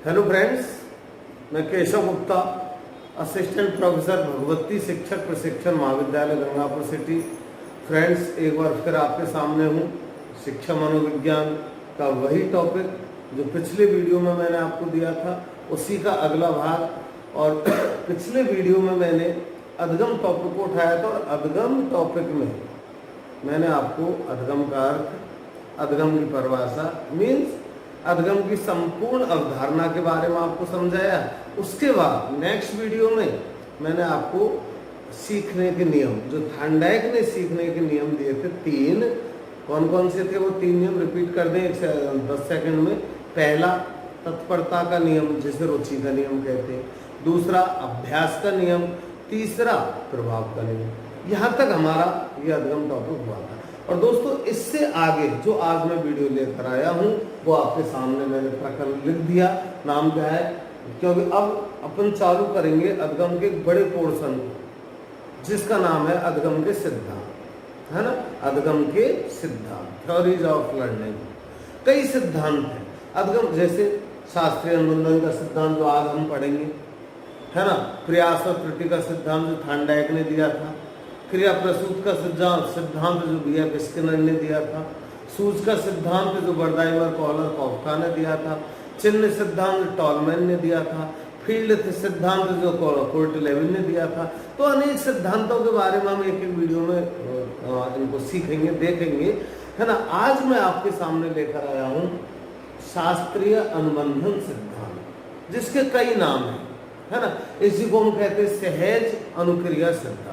Hello friends, मैं Keshav Gupta, assistant professor Bhagwati शिक्षक प्रशिक्षण महाविद्यालय गंगापुर सिटी। फ्रेंड्स, एक बार फिर आपके सामने हूँ। शिक्षा मनोविज्ञान का वही टॉपिक जो पिछले वीडियो में मैंने आपको दिया था, उसी का अगला भाग। और पिछले वीडियो में मैंने अधगम टॉपिक को उठाया था और अधगम टॉपिक में मैंने आपको अधगम का अर्थ, अधगम की परिभाषा मीन्स अधगम की संपूर्ण अवधारणा के बारे में आपको समझाया। उसके बाद नेक्स्ट वीडियो में मैंने आपको सीखने के नियम, जो थांडाइक ने सीखने के नियम दिए थे, 3, कौन कौन से थे वो 3 नियम रिपीट कर दें 10 सेकंड में। पहला, तत्परता का नियम, जिसे रुचि का नियम कहते हैं। दूसरा, अभ्यास का नियम। तीसरा, प्रभाव का नियम। यहाँ तक हमारा ये अधगम टॉपिक हुआ था। और दोस्तों, इससे आगे जो आज मैं वीडियो लेकर आया हूँ वो आपके सामने मैंने प्रकरण लिख दिया। नाम क्या है, क्योंकि अब अपन चालू करेंगे अधगम के बड़े पोर्शन को, जिसका नाम है अधगम के सिद्धांत, है ना। अधगम के सिद्धांत, थ्योरीज ऑफ लर्निंग। कई सिद्धांत हैं अधगम, जैसे शास्त्रीय अनुबंधन का सिद्धांत जो आज हम पढ़ेंगे, है ना। प्रयास और त्रुटि का सिद्धांत जो थांडाइक ने दिया था। क्रिया प्रसूत का सिद्धांत जो B.F. स्किनर ने दिया था। सूज का सिद्धांत जो बर्दाइवर, कॉलर, कॉफका ने दिया था। चिन्ह सिद्धांत टॉलमैन ने दिया था। फील्ड सिद्धांत जो कोर्टेलेविन ने दिया था। तो अनेक सिद्धांतों के बारे में हम एक एक वीडियो में इनको सीखेंगे, देखेंगे, है ना। आज मैं आपके सामने लेकर आया हूँ शास्त्रीय अनुबंधन सिद्धांत, जिसके कई नाम है ना। इसी को हम कहते हैं सहज अनुक्रिया सिद्धांत,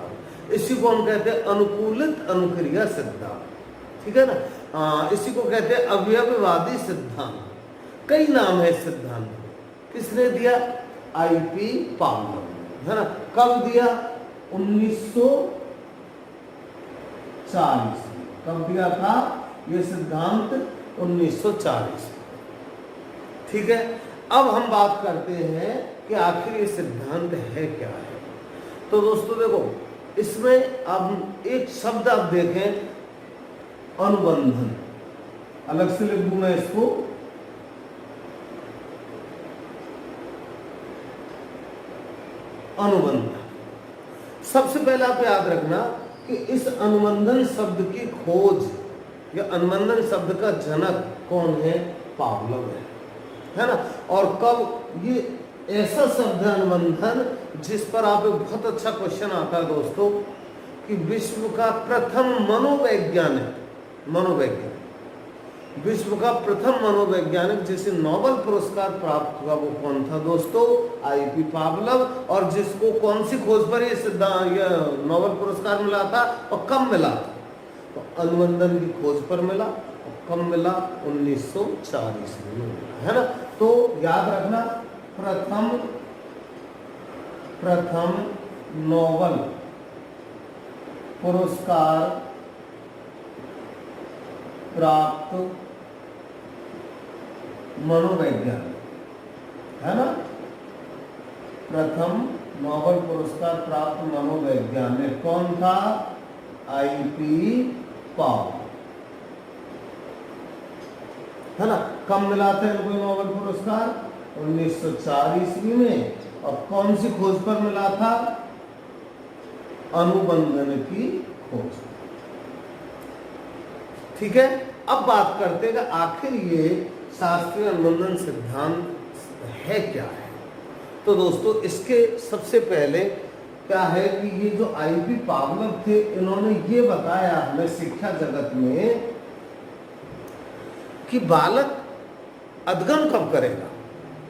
इसी को हम कहते हैं अनुकूलित अनुक्रिया सिद्धांत, ठीक है ना। इसी को कहते हैं अवयववादी सिद्धांत। कई नाम है सिद्धांत। किसने दिया? I.P. पावलोव, है ना। कब दिया? 1940। कब दिया था ये सिद्धांत? 1940। ठीक है। अब हम बात करते हैं कि आखिर ये सिद्धांत है क्या है। तो दोस्तों देखो, इसमें अब एक शब्द आप देखें, अनुबंधन। अलग से लिख दूं मैं इसको, अनुबंधन। सबसे पहले आप याद रखना कि इस अनुबंधन शब्द की खोज या अनुबंधन शब्द का जनक कौन है? पावलोव है ना। और कब? ये ऐसा शब्द है अनुबंधन जिस पर आप एक बहुत अच्छा क्वेश्चन आता है दोस्तों, कि विश्व का प्रथम विश्व का प्रथम मनोवैज्ञानिक जिसे नोबेल पुरस्कार प्राप्त हुआ वो कौन था दोस्तों? I.P. पावलोव। और जिसको कौन सी खोज पर ये नोबेल पुरस्कार मिला था और कब मिला था? तो अनुबंधन की खोज पर मिला। और कब मिला? 1940 में मिला, है ना। तो याद रखना, प्रथम नोबेल पुरस्कार प्राप्त मनोवैज्ञानिक, है ना। प्रथम नोबेल पुरस्कार प्राप्त मनोवैज्ञानिक कौन था? I.P. पावलोव, है ना। कब मिला था इनको नोबेल पुरस्कार? 1940 में। और कौन सी खोज पर मिला था? अनुबंधन की खोज। ठीक है। अब बात करते हैं कि आखिर ये शास्त्रीय अनुबंधन सिद्धांत है क्या है। तो दोस्तों, इसके सबसे पहले क्या है कि ये जो I.P. पावलोव थे, इन्होंने ये बताया हमें शिक्षा जगत में कि बालक अधगम कब करेगा,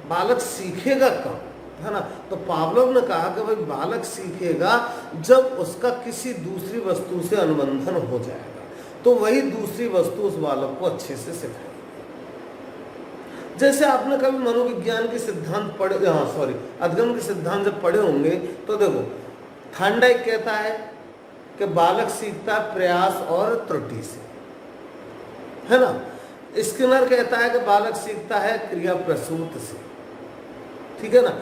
बालक सीखेगा कब, है ना। तो पावलोव ने कहा कि भाई बालक सीखेगा जब उसका किसी दूसरी वस्तु से अनुबंधन हो जाएगा, तो वही दूसरी वस्तु उस बालक को अच्छे से सिखाएगी। जैसे आपने कभी मनोविज्ञान के सिद्धांत पढ़े, अधगम के सिद्धांत जब पढ़े होंगे, तो देखो थांडाइक कहता है कि बालक सीखता है प्रयास और त्रुटि से, है ना। स्किनर कहता है कि बालक सीखता है क्रिया प्रसूत से, ठीक है ना।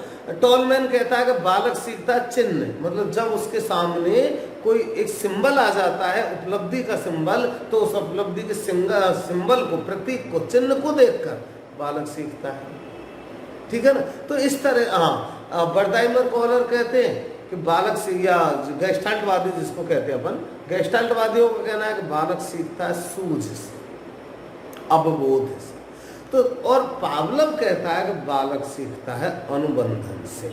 टॉलमैन कहता है कि बालक सीखता है चिन्ह, मतलब जब उसके सामने कोई एक सिंबल आ जाता है, उपलब्धि का सिंबल, तो उस उपलब्धि के सिंबल को, प्रतीक को, चिन्ह को देखकर बालक सीखता है। ठीक है ना। तो इस तरह बर्दाइमर कॉलर कहते हैं कि बालक से, या गेस्टाल्टवादी जिसको कहते हैं अपन, गेस्टाल्टवादियों का कहना है कि बालक सीखता है सूझ से, अवबोध से। तो और पावलव कहता है कि बालक सीखता है अनुबंधन से,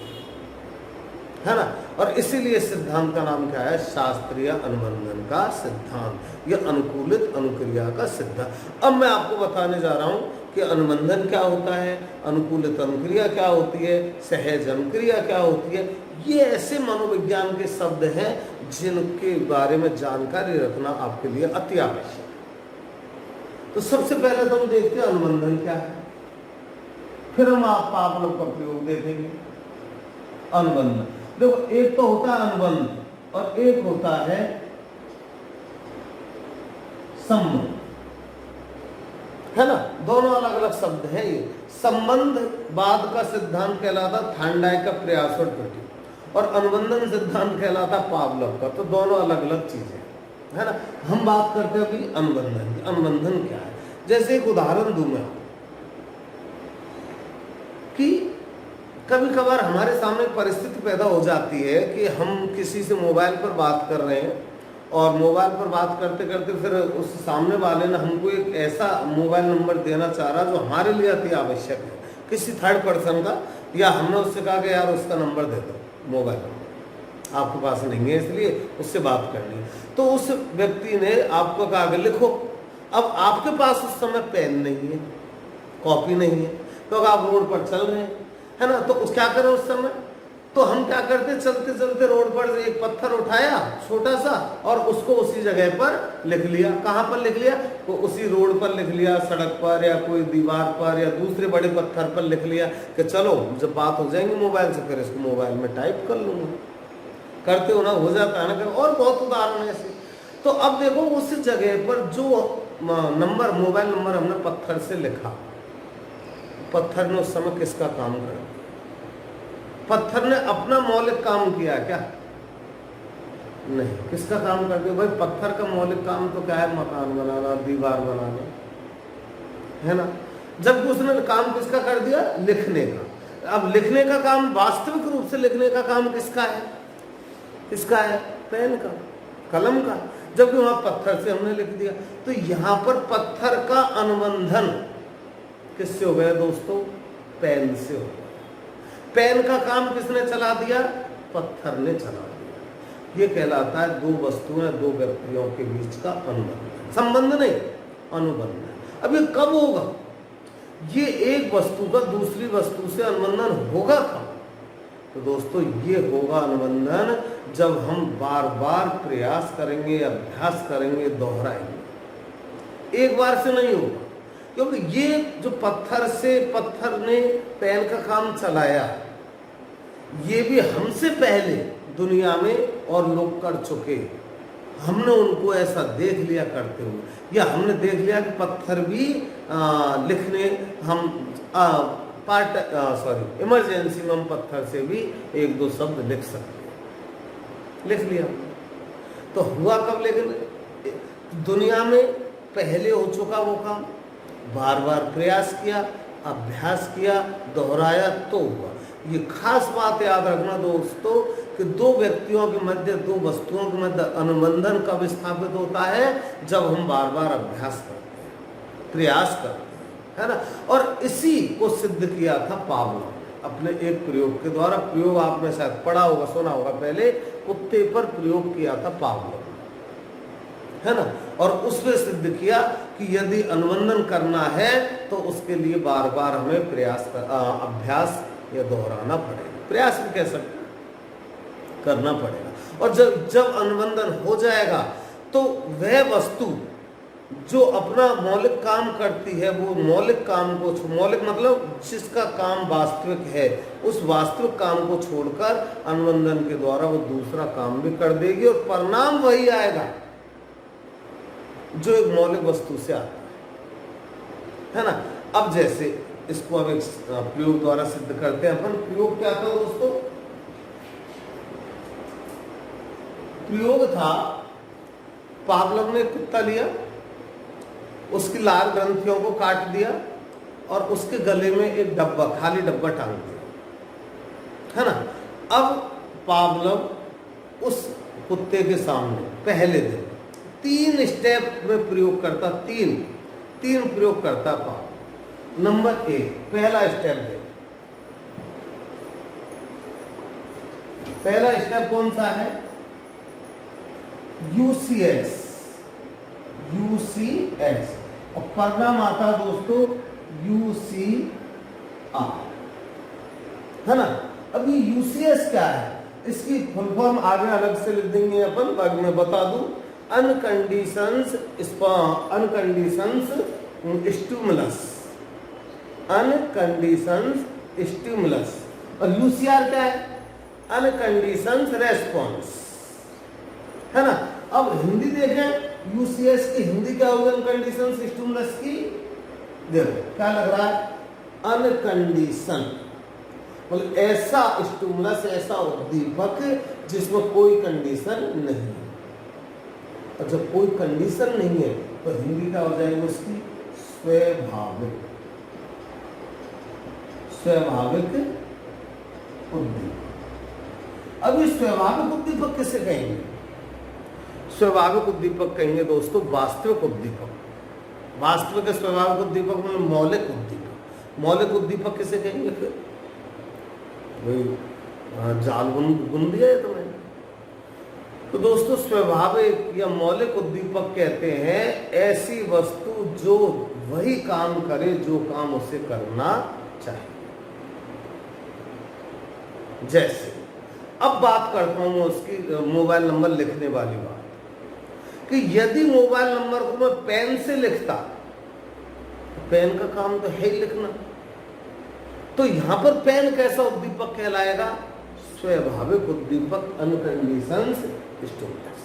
है ना। और इसीलिए सिद्धांत का नाम क्या है, शास्त्रीय अनुबंधन का सिद्धांत, यह अनुकूलित अनुक्रिया का सिद्धांत। अब मैं आपको बताने जा रहा हूं कि अनुबंधन क्या होता है, अनुकूलित अनुक्रिया क्या होती है, सहज अनुक्रिया क्या होती है। ये ऐसे मनोविज्ञान के शब्द हैं जिनके बारे में जानकारी रखना आपके लिए अति आवश्यक है। तो सबसे पहले तो हम देखते हैं अनुबंधन क्या है, फिर हम पावलव का प्रयोग देखेंगे। अनुबंधन देखो, एक तो होता है अनुबंध और एक होता है संबंध, है ना। दोनों अलग अलग शब्द हैं ये। संबंध बाद का सिद्धांत कहलाता थांडाई का प्रयास और त्रुटि, और अनुबंधन सिद्धांत कहलाता पावलव का। तो दोनों अलग अलग चीजें, है ना। हम बात करते हैं अभी अनुबंधन की। अनुबंधन क्या है, जैसे एक उदाहरण दूं मैं कि कभी कभार हमारे सामने परिस्थिति पैदा हो जाती है कि हम किसी से मोबाइल पर बात कर रहे हैं, और मोबाइल पर बात करते करते फिर उस सामने वाले ने हमको एक ऐसा मोबाइल नंबर देना चाह रहा जो हमारे लिए अति आवश्यक है, किसी थर्ड पर्सन का, या हमने उससे कहा कि यार उसका नंबर दे दो, मोबाइल नंबर आपके पास नहीं है इसलिए उससे बात करनी है। तो उस व्यक्ति ने आपको कहा कि लिखो। अब आपके पास उस समय पेन नहीं है, कॉपी नहीं है, तो आप रोड पर चल रहे हैं, है ना। तो उस क्या करें उस समय, तो हम क्या करते, चलते चलते रोड पर एक पत्थर उठाया छोटा सा और उसको उसी जगह पर लिख लिया। कहाँ पर लिख लिया, तो उसी रोड पर लिख लिया, सड़क पर या कोई दीवार पर या दूसरे बड़े पत्थर पर लिख लिया कि चलो जब बात हो जाएंगी मोबाइल से फिर इसको मोबाइल में टाइप कर लूंगा। करते हो ना, हो जाता है ना। और बहुत उदाहरण ऐसे। तो अब देखो उस जगह पर जो नंबर, मोबाइल नंबर हमने पत्थर से लिखा, पत्थर ने उस समय किसका काम किया, पत्थर ने अपना मौलिक काम किया क्या, नहीं, किसका काम कर दिया भाई। पत्थर का मौलिक काम तो क्या है, मकान बनाना, दीवार बनाना, है ना। जबकि उसने काम किसका कर दिया, लिखने का। अब लिखने का काम, वास्तविक रूप से लिखने का काम किसका है, किसका है, पेन का, कलम का, जबकि वहां पत्थर से हमने लिख दिया। तो यहां पर पत्थर का अनुबंधन किससे हो गया दोस्तों, पेन से हो गया। पेन का काम किसने चला दिया, पत्थर ने चला दिया। ये कहलाता है दो वस्तुएं, दो व्यक्तियों के बीच का अनुबंध, संबंध नहीं, अनुबंध। अब ये कब होगा, ये एक वस्तु का दूसरी वस्तु से अनुबंधन होगा कब, तो दोस्तों ये होगा अनुबंधन जब हम बार बार प्रयास करेंगे, अभ्यास करेंगे, दोहराएंगे। एक बार से नहीं होगा, क्योंकि ये जो पत्थर ने पेन का काम चलाया, ये भी हमसे पहले दुनिया में और लोग कर चुके। हमने उनको ऐसा देख लिया करते हुए, या हमने देख लिया कि पत्थर भी लिखने हम इमरजेंसी में हम पत्थर से भी एक दो शब्द लिख सकते हैं, लिख लिया। तो हुआ कब, लेकिन दुनिया में पहले हो चुका वो काम, बार बार प्रयास किया, अभ्यास किया, दोहराया तो हुआ। ये खास बात याद रखना दोस्तों कि दो व्यक्तियों के मध्य, दो वस्तुओं के मध्य अनुबंधन कब स्थापित होता है, जब हम बार बार अभ्यास करते हैं, प्रयास करते हैं, है ना। और इसी को सिद्ध किया था पावलव अपने एक प्रयोग के द्वारा। प्रयोग आपने शायद पढ़ा होगा, सुना होगा, पहले कुत्ते पर प्रयोग किया था पावलव, है ना। और उसमें सिद्ध किया कि यदि अनुबंधन करना है तो उसके लिए बार बार हमें प्रयास अभ्यास या दोहराना पड़ेगा, प्रयास भी कह सकते करना पड़ेगा। और जब अनुबंधन हो जाएगा तो वह वस्तु जो अपना मौलिक काम करती है, वो मौलिक काम को, मौलिक मतलब जिसका काम वास्तविक है, उस वास्तविक काम को छोड़कर अनुबंधन के द्वारा वो दूसरा काम भी कर देगी, और परिणाम वही आएगा जो एक मौलिक वस्तु से आता है ना। अब जैसे इसको अब एक प्रयोग द्वारा सिद्ध करते हैं अपन। प्रयोग क्या था दोस्तों, प्रयोग था, पावलव ने कुत्ता लिया, उसकी लाल ग्रंथियों को काट दिया, और उसके गले में एक डब्बा, खाली डब्बा टांग दिया, है ना। अब पावलोव उस कुत्ते के सामने पहले दिन 3 स्टेप में प्रयोग करता, तीन प्रयोग करता पावलोव। नंबर 1, पहला स्टेप है, पहला स्टेप कौन सा है? यूसीएस, और परिणाम आता दोस्तों यूसीआर, है ना। अब ये यूसीएस क्या है? इसकी फुल फॉर्म आगे अलग से लिख देंगे अपन, बाकी मैं बता दूं। अनकंडीशंस स्टिमुलस। और यूसीआर क्या है? अनकंडीशंस रेस्पॉन्स, है ना। अब हिंदी देखें, यूसीएस की हिंदी क्या होगी अनकंडीशंस स्टिमुलस की? देखो क्या लग रहा है? अनकंडीशन, मतलब ऐसा स्टिमुलस, ऐसा उद्दीपक जिसमें कोई कंडीशन नहीं है। और जब कोई कंडीशन नहीं है तो हिंदी क्या हो जाएगी उसकी? स्वाभाविक उद्दीपक। अब ये स्वाभाविक उद्दीपक किसे कहेंगे? स्वाभाविक उद्दीपक कहेंगे दोस्तों वास्तविक उद्दीपक। वास्तविक स्वाभाविक उद्दीपक में मौलिक उद्दीपक। मौलिक उद्दीपक किसे कहेंगे? फिर वही जाल बुन दिया है तुम्हें। तो दोस्तों स्वाभाविक या मौलिक उद्दीपक कहते हैं ऐसी वस्तु जो वही काम करे जो काम उसे करना चाहिए। जैसे अब बात करता हूं उसकी मोबाइल नंबर लिखने वाली बात, कि यदि मोबाइल नंबर को मैं पेन से लिखता, पेन का काम तो है ही लिखना, तो यहां पर पेन कैसा उद्दीपक कहलाएगा? स्वाभाविक उद्दीपक, अनकंडीशंस स्टिमुलस।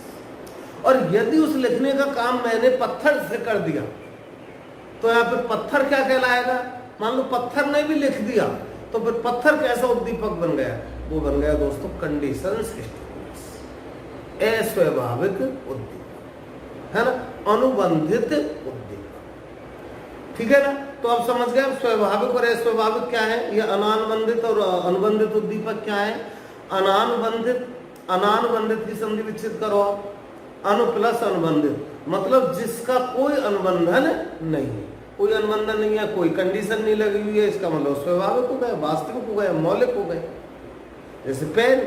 और यदि उस लिखने का काम मैंने पत्थर से कर दिया तो यहाँ पे पत्थर क्या कहलाएगा? मान लो पत्थर ने भी लिख दिया तो फिर पत्थर कैसा उद्दीपक बन गया? वो बन गया दोस्तों कंडीशंस स्टिमुलस, अस्वाभाविक उद्दीपक, है ना, अनुबंधित उद्दीपक। ठीक है ना। तो आप समझ गए स्वाभाविक और अस्वाभाविक क्या है? ये अनानुबंधित और अनुबंधित उद्दीपक क्या है? अनानुबंधित की संधि विच्छेद करो आप। अनु प्लस अनुबंधित मतलब जिसका कोई अनुबंधन नहीं है, कोई अनुबंधन नहीं है, कोई कंडीशन नहीं लगी हुई है, इसका मतलब स्वाभाविक हो गए, वास्तविक हो गए, मौलिक हो गए। जैसे पेन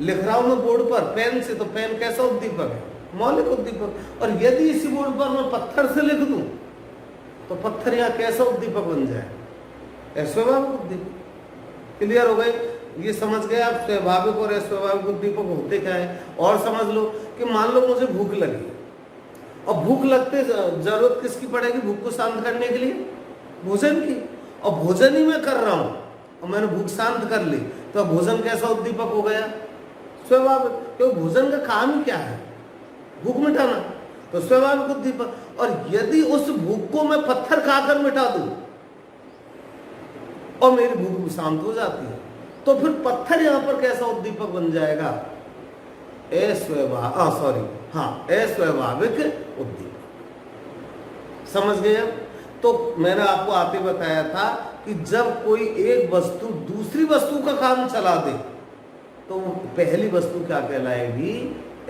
लिख रहा हूं मैं बोर्ड पर पेन से, तो पेन कैसा उद्दीपक है? मौलिक उद्दीपक। और यदि इसी बोर्ड पर मैं पत्थर से लिख दूं तो पत्थर यहाँ कैसा उद्दीपक बन जाए? अस्वाभाविक उद्दीपक। क्लियर हो गए? ये समझ गए आप स्वाभाविक और अस्वाभाविक उद्दीपक होते क्या है। और समझ लो कि मान लो मुझे भूख लगी, और भूख लगते जरूरत किसकी पड़ेगी भूख को शांत करने के लिए? भोजन की। और भोजन ही मैं कर रहा हूं और मैंने भूख शांत कर ली, तो भोजन कैसा उद्दीपक हो गया? स्वाभाविक। क्योंकि भोजन का काम ही क्या है? भूख मिटाना, तो स्वाभाविक उद्दीपक। और यदि उस भूख को मैं पत्थर खाकर मिटा दूं और मेरी भूख भी शांत हो जाती है, तो फिर पत्थर यहां पर कैसा उद्दीपक बन जाएगा? अस्वाभाविक उद्दीपक। समझ गए? तो मैंने आपको आते बताया था कि जब कोई एक वस्तु दूसरी वस्तु का काम चला दे तो पहली वस्तु क्या कहलाएगी?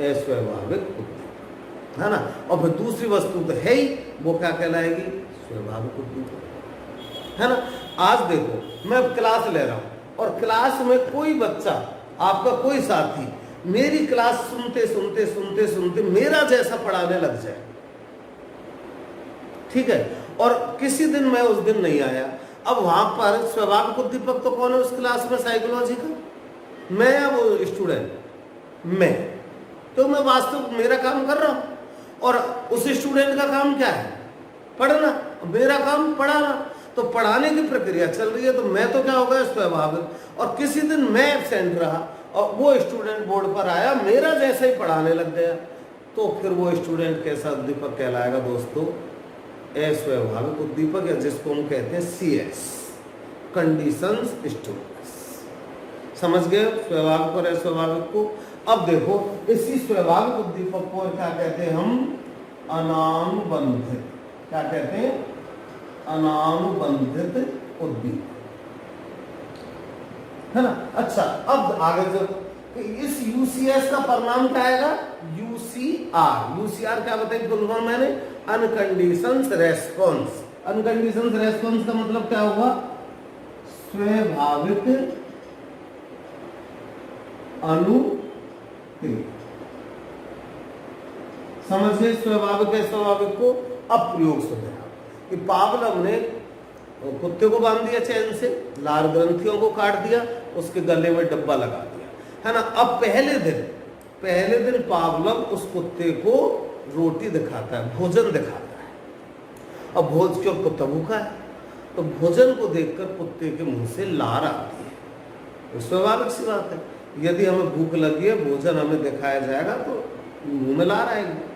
अस्वाभाविक उद्दीपक, है ना। और फिर दूसरी वस्तु तो है ही, वो क्या कहलाएगी? स्वाभाविक उद्दीपक, है ना। आज देखो मैं क्लास ले रहा हूं और क्लास में कोई बच्चा, आपका कोई साथी मेरी क्लास सुनते सुनते सुनते सुनते मेरा जैसा पढ़ाने लग जाए, ठीक है, और किसी दिन मैं उस दिन नहीं आया, अब वहां पर स्वाभाविक उद्दीपक तो कौन है उस क्लास में? साइकोलॉजी का मैं या वो स्टूडेंट? मैं। तो मैं वास्तव मेरा काम कर रहा हूं और उस स्टूडेंट का काम क्या है? पढ़ना। मेरा काम पढ़ाना। तो पढ़ाने की प्रक्रिया चल रही है, तो मैं तो क्या होगा? स्वाभाविक। और किसी दिन मैं एब्सेंट रहा और वो स्टूडेंट बोर्ड पर आया, मेरा जैसा ही पढ़ाने लग गया, तो फिर वो स्टूडेंट कैसा उद्दीपक कहलाएगा दोस्तों? अस्वाभाविक उद्दीपक, या जिसको हम कहते हैं CS, कंडीशंस स्टिमुलस। समझ गए स्वाभाविक और अस्वाभाविक को? अब देखो इसी स्वाभाविक उद्दीपक को क्या कहते हैं हम? अनानुबंधित। क्या कहते हैं? अनानुबंधित उद्दीपक, है ना। अच्छा, अब आगे जब इस यूसीएस का परिणाम क्या आएगा, यूसीआर। यूसीआर क्या बताइए फुल फॉर्म मैंने, अनकंडीशंस रेस्पॉन्स। अनकंडीशंस रेस्पॉन्स का मतलब क्या हुआ, स्वाभाविक अनुक्रिया। समझिए स्वाभाविक है, स्वाभाविक को अप्रयोग से देखा कि पावलव ने कुत्ते को बांध दिया चैन से, लार ग्रंथियों को काट दिया, उसके गले में डब्बा लगा दिया, है ना। अब पहले दिन पावलव उस कुत्ते को रोटी दिखाता है, भोजन दिखाता है। अब भोज क्यों, कुत्ता भूखा है, तो भोजन को देखकर कुत्ते के मुंह से लार आती है, तो स्वाभाविक सी बात है। यदि हमें भूख लगी है, भोजन हमें दिखाया जाएगा तो मुंह में लार आएगी।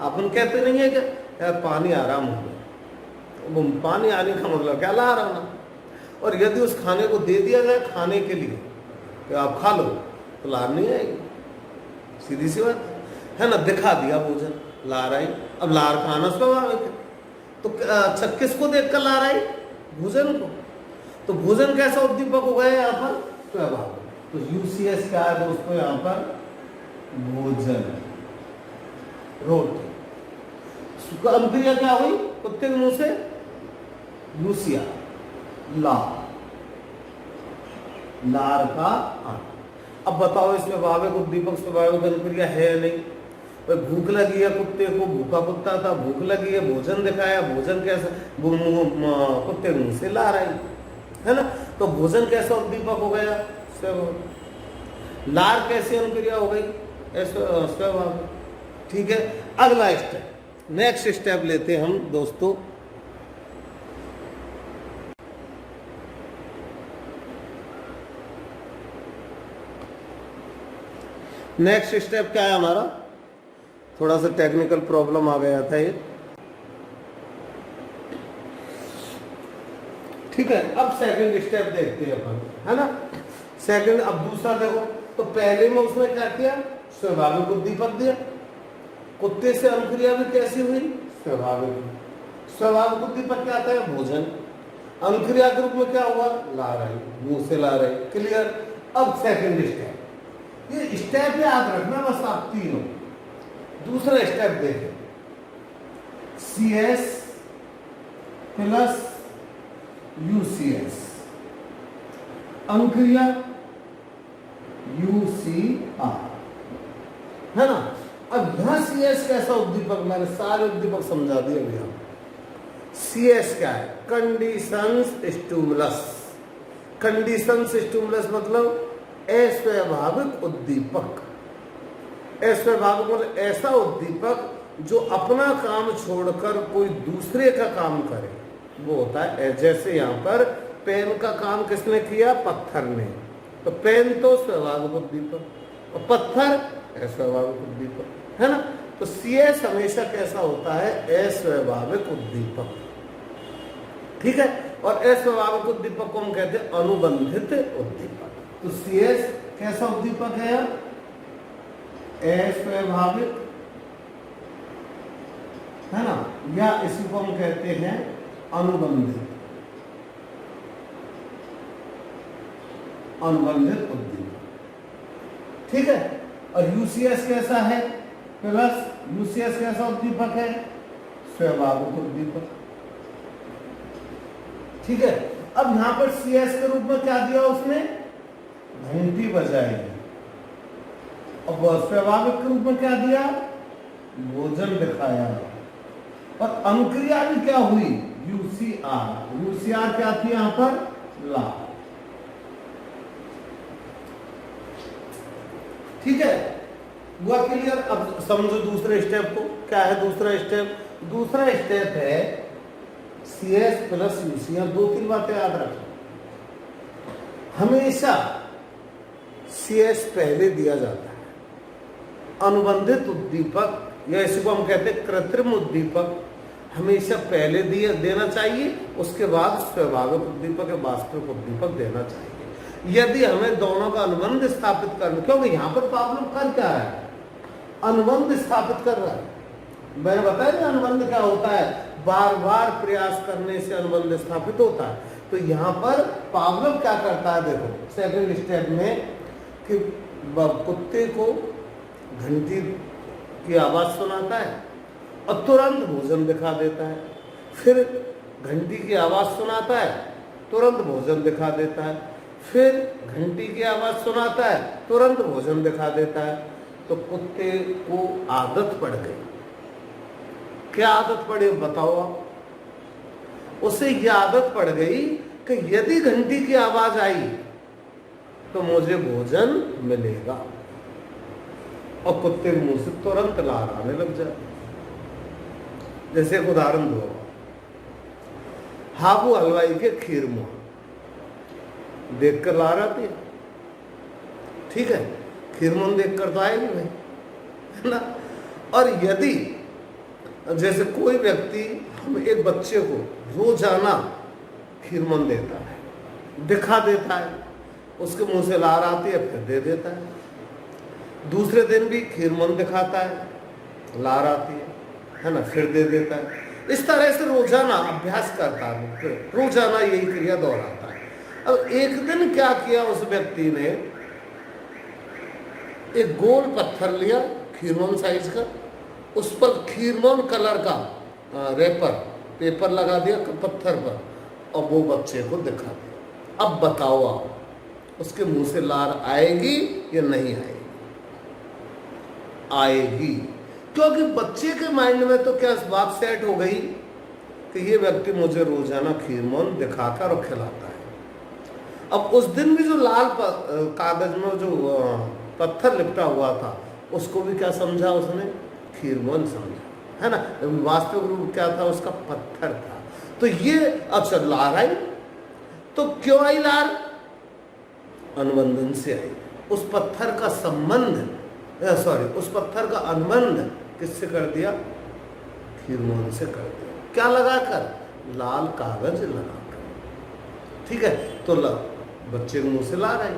अपन कहते नहीं है क्या, यार पानी आ रहा मुंह में, पानी आने का मतलब क्या, लार आना। और यदि उस खाने को दे दिया जाए खाने के लिए कि आप खा लो, तो लार नहीं आएगी, सीधी सी बात है ना। दिखा दिया भोजन, लार आई। अब लार खाना स्वाभाविक है, तो अच्छा किसको देखकर लार आई, भोजन को। तो भोजन कैसा उद्दीपक हो गया यहाँ पर, स्वाभाविक। तो यूसीएस क्या है दोस्तों यहाँ पर, भोजन, रोटी। अभिक्रिया क्या हुई, कुत्ते के मुंह से यूसीआर, लार का आना। अब बताओ इसमें स्वाभाविक उद्दीपक स्वाभाविक अभिक्रिया है या नहीं। भाई भूख लगी है कुत्ते को, भूखा कुत्ता था, भूख लगी है, भोजन दिखाया, भोजन कैसा, कुत्ते मुंह से लार आई, है ना। तो भोजन कैसा उद्दीपक हो गया, स्वाभाविक। लार कैसी अनुक्रिया हो गई, स्वाभाविक। ठीक है, अगला स्टेप, नेक्स्ट स्टेप लेते हैं हम दोस्तों। नेक्स्ट स्टेप क्या है हमारा, थोड़ा सा टेक्निकल प्रॉब्लम आ गया था ये, ठीक है। अब सेकंड स्टेप देखते हैं अपन, है ना। सेकंड, अब दूसरा देखो, तो पहले में उसने क्या किया, स्वाभाविक उद्दीपक दिया, कुत्ते से अनुक्रिया भी कैसी हुई, स्वाभाविक। स्वाभाविक उद्दीपक क्या आता है, भोजन। अनुक्रिया के रूप में क्या हुआ, लार आई, मुंह से लार आई, क्लियर। अब सेकंड स्टेप, ये स्टेप याद रखना बस आप तीनों। दूसरा स्टेप देखें, CS प्लस UCS, अनुक्रिया UCR, है ना। अब यहां CS कैसा उद्दीपक, मैंने सारे उद्दीपक समझा दिए भैया। CS क्या है, कंडीशंस स्टिमुलस। कंडीशंस स्टिमुलस मतलब अस्वाभाविक उद्दीपक। अस्वाभाविक मतलब ऐसा उद्दीपक जो अपना काम छोड़कर कोई दूसरे का काम करे, वो होता है। जैसे यहाँ पर पेन का काम किसने किया, पत्थर ने, तो पेन तो स्वाभाविक उद्दीपक, और पत्थर अस्वाभाविक उद्दीपक, है ना। तो CS हमेशा कैसा होता है, अस्वाभाविक उद्दीपक, ठीक है। और अस्वाभाविक उद्दीपक को हम कहते हैं अनुबंधित उद्दीपक। तो CS कैसा उद्दीपक है, अस्वाभाविक, है ना, या इसी को हम कहते हैं अनुबंधित, अनुबंधित उद्दीपक, ठीक है। और UCS कैसा है, प्लस UCS कैसा उद्दीपक है, स्वाभाविक उद्दीपक, ठीक है। अब यहां पर CS के रूप में क्या दिया उसने, घंटी बजाई, और स्वाभाविक के रूप में क्या दिया, भोजन दिखाया, और अनुक्रिया भी क्या हुई, UCR। UCR क्या थी यहां पर, ला, ठीक है, हुआ क्लियर। अब समझो दूसरे स्टेप को, क्या है दूसरा स्टेप, दूसरा स्टेप है CS प्लस UCR। दो तीन बातें याद रखो, हमेशा CS पहले दिया जाता है, अनुबंधित उद्दीपक या इसी को हम कहते हैं कृत्रिम उद्दीपक हमेशा पहले देना चाहिए, उसके बाद स्वाभाविक उद्दीपक या वास्तविक उद्दीपक देना चाहिए। यदि हमें दोनों का अनुबंध स्थापित करना, क्योंकि यहां पर प्रॉब्लम कर क्या है, अनुबंध स्थापित कर रहा है। मैंने बताया ना अनुबंध क्या होता है, बार बार प्रयास करने से अनुबंध स्थापित होता है। तो यहाँ पर पावलोव क्या करता है, देखो सेकंड स्टेप में कि कुत्ते को घंटी की आवाज सुनाता है और तुरंत भोजन दिखा देता है, फिर घंटी की आवाज सुनाता है, तुरंत भोजन दिखा देता है, फिर घंटी की आवाज सुनाता है, तुरंत भोजन दिखा देता है। तो कुत्ते को आदत पड़ गई। क्या आदत पड़ी बताओ आप? उसे यह आदत पड़ गई कि यदि घंटी की आवाज आई तो मुझे भोजन मिलेगा, और कुत्ते के मुंह से तुरंत लार आने लग जाए। जैसे एक उदाहरण दो, हाबू हलवाई के खीर मुंह देख कर लार आती है, ठीक है, खीर मुंह देख कर तो आएगी भाई, है ना। और यदि जैसे कोई व्यक्ति हम एक बच्चे को रोजाना खीरमन देता है, दिखा देता है, उसके मुंह से लार आती है, फिर दे देता है, दूसरे दिन भी खीरमन दिखाता है, लार आती है ना, फिर दे देता है। इस तरह से रोजाना अभ्यास करता है, रोजाना यही क्रिया दोहराता है। अब एक दिन क्या किया उस व्यक्ति ने, एक गोल पत्थर लिया खीरमन साइज का, उस पर खीरमन कलर का रेपर पेपर लगा दिया पत्थर पर, और वो बच्चे को दिखा दिया। अब बताओ आप, उसके मुंह से लार आएगी या नहीं आएगी? आएगी, क्योंकि बच्चे के माइंड में तो क्या बात सेट हो गई कि ये व्यक्ति मुझे रोजाना खीरमन दिखाकर और खिलाता है। अब उस दिन भी जो लाल कागज में जो पत्थर लिपटा हुआ था, उसको भी क्या समझा उसने? खीरमन समझा, है ना। वास्तविक रूप क्या था उसका? पत्थर था। तो ये अच्छा लार आई, तो क्यों आई लार? अनुबंधन से आई। उस पत्थर का संबंध उस पत्थर का अनुबंध किससे कर दिया? खीरमन से कर दिया। क्या लगाकर? लाल कागज लगाकर, ठीक है। तो बच्चे के मुंह से लार आई,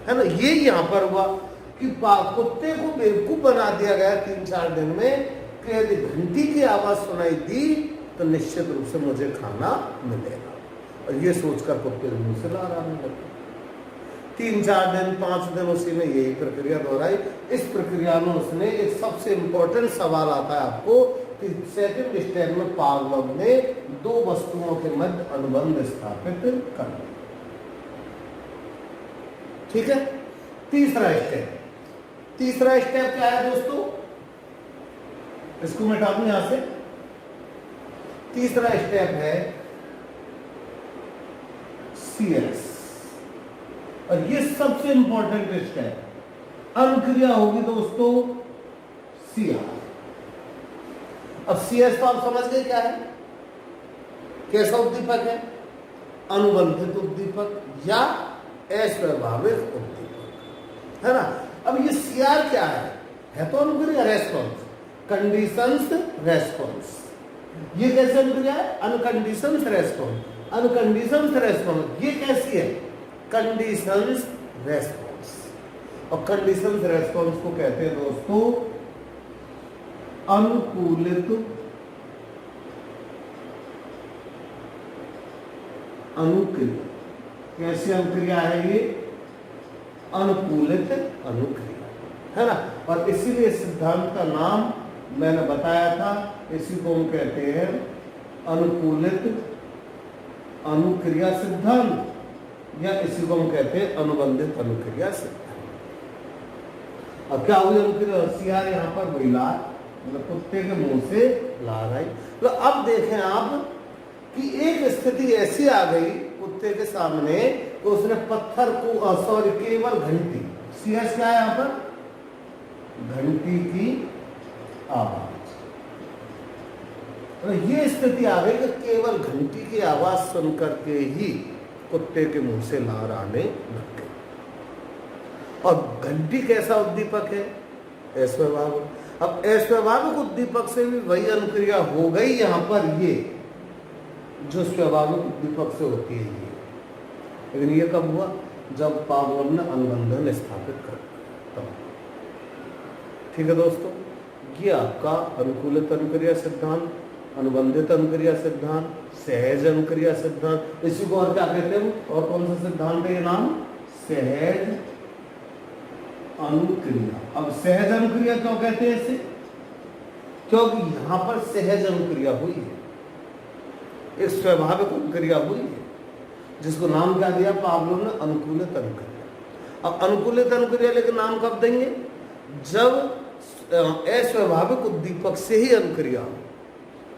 है ना। ये यहाँ पर हुआ कि कुत्ते को बेवकूफ बना दिया गया 3-4 दिन में कि यदि घंटी की आवाज सुनाई दी तो निश्चित रूप से मुझे खाना मिलेगा, और ये सोचकर कुत्ते के मुंह से लार आने लगा। 3-4 दिन 5 दिन उसी ने यही प्रक्रिया दोहराई। इस प्रक्रिया में उसने एक सबसे इंपॉर्टेंट सवाल आता है आपको कि सेकंड स्टेप में पावलोव ने दो वस्तुओं के मध्य अनुबंध स्थापित कर दिया, ठीक है। तीसरा स्टेप क्या है दोस्तों? इसको मिटा दूं यहां से। तीसरा स्टेप है CS, और ये सबसे इंपॉर्टेंट स्टेप। अनुक्रिया होगी दोस्तों CR। अब CS तो आप समझ गए क्या है, कैसा उद्दीपक है? अनुबंधित उद्दीपक या अस्वाभाविक उद्दीपक, है ना। अब ये CR क्या है तो अनुक्रिया, रेस्पॉन्स, कंडीशंस रेस्पॉन्स। ये कैसे अनुक्रिया है? अनकंडीशंस रेस्पॉन्स, अनकंडीशंस रेस्पॉन्स। ये कैसी है? Conditions response. और कंडीशंस रेस्पॉन्स को कहते हैं दोस्तों अनुकूलित अनुक्रिया। कैसी अनुक्रिया है ये? अनुकूलित अनुक्रिया, है ना। और इसीलिए सिद्धांत का नाम मैंने बताया था, इसी को हम कहते हैं अनुकूलित अनुक्रिया सिद्धांत, या इसी को हम कहते हैं अनुबंधित अनुक्रिया सिद्धांत। अब क्या हुई अनुक्रिया? CR यहाँ पर वही लार, मतलब कुत्ते के मुंह से लार आई। तो अब देखें आप कि एक स्थिति ऐसी आ गई कुत्ते के सामने तो उसने पत्थर को केवल घंटी, CS क्या है यहाँ पर? घंटी की आवाज। तो ये स्थिति आ गई कि केवल घंटी की आवाज सुनकर के ही कुत्ते के मुंह से लार आने लग गई। और घंटी कैसा उद्दीपक है? अस्वाभाविक। अब अस्वाभाविक उद्दीपक से भी वही अनुक्रिया हो गई यहाँ पर, ये जो स्वाभाविक उद्दीपक से होती है ये। लेकिन ये कब हुआ? जब पावलोव ने अनुबंधन स्थापित कर दिया। ठीक है दोस्तों, ये आपका अनुकूलित अनुक्रिया सिद्धांत, अनुबंधित अनुक्रिया सिद्धांत, सहज अनुक्रिया सिद्धांत, इसी को और क्या कहते हैं? और कौन सा सिद्धांत है ये नाम? सहज अनुक्रिया। अब सहज अनुक्रिया क्यों कहते हैं इसे? क्योंकि यहां पर सहज अनुक्रिया हुई है, एक स्वाभाविक अनुक्रिया हुई है, जिसको नाम क्या दिया पावलोव ने? अनुकूलित अनुक्रिया। अब अनुकूलित अनुक्रिया लेकिन नाम कब देंगे? जब अस्वाभाविक उद्दीपक से ही अनुक्रिया हो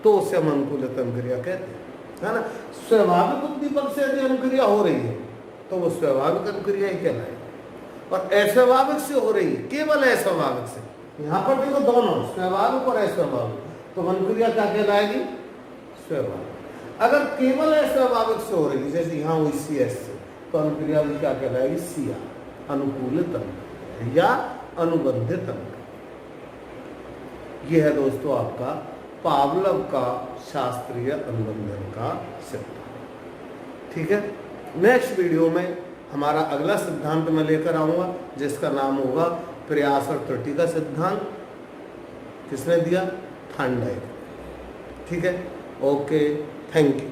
तो उसे हम अनुकूलित अनुक्रिया कहते हैं, है ना। स्वाभाविक उद्दीपक से यदि अनुक्रिया हो रही है तो वो स्वाभाविक अनुक्रिया ही कहलाएगी, और अस्वाभाविक से हो रही है, केवल अस्वाभाविक से, यहाँ पर देखो दोनों स्वाभाविक और अस्वाभाविक, तो अनुक्रिया क्या कहलाएगी? स्वाभाविक। अगर केवल अस्वाभाविक से हो रही है, जैसे यहाँ हुई CS से, तो अनुक्रिया भी क्या कहलाएगी? CR, अनुकूलित अनुक्रिया या अनुबंधित अनुक्रिया। यह है दोस्तों आपका पावलोव का शास्त्रीय अनुबंधन का सिद्धांत। ठीक है, नेक्स्ट वीडियो में हमारा अगला सिद्धांत मैं लेकर आऊंगा, जिसका नाम होगा प्रयास और त्रुटि का सिद्धांत। किसने दिया? थॉर्नडाइक। ठीक है, ओके, थैंक यू।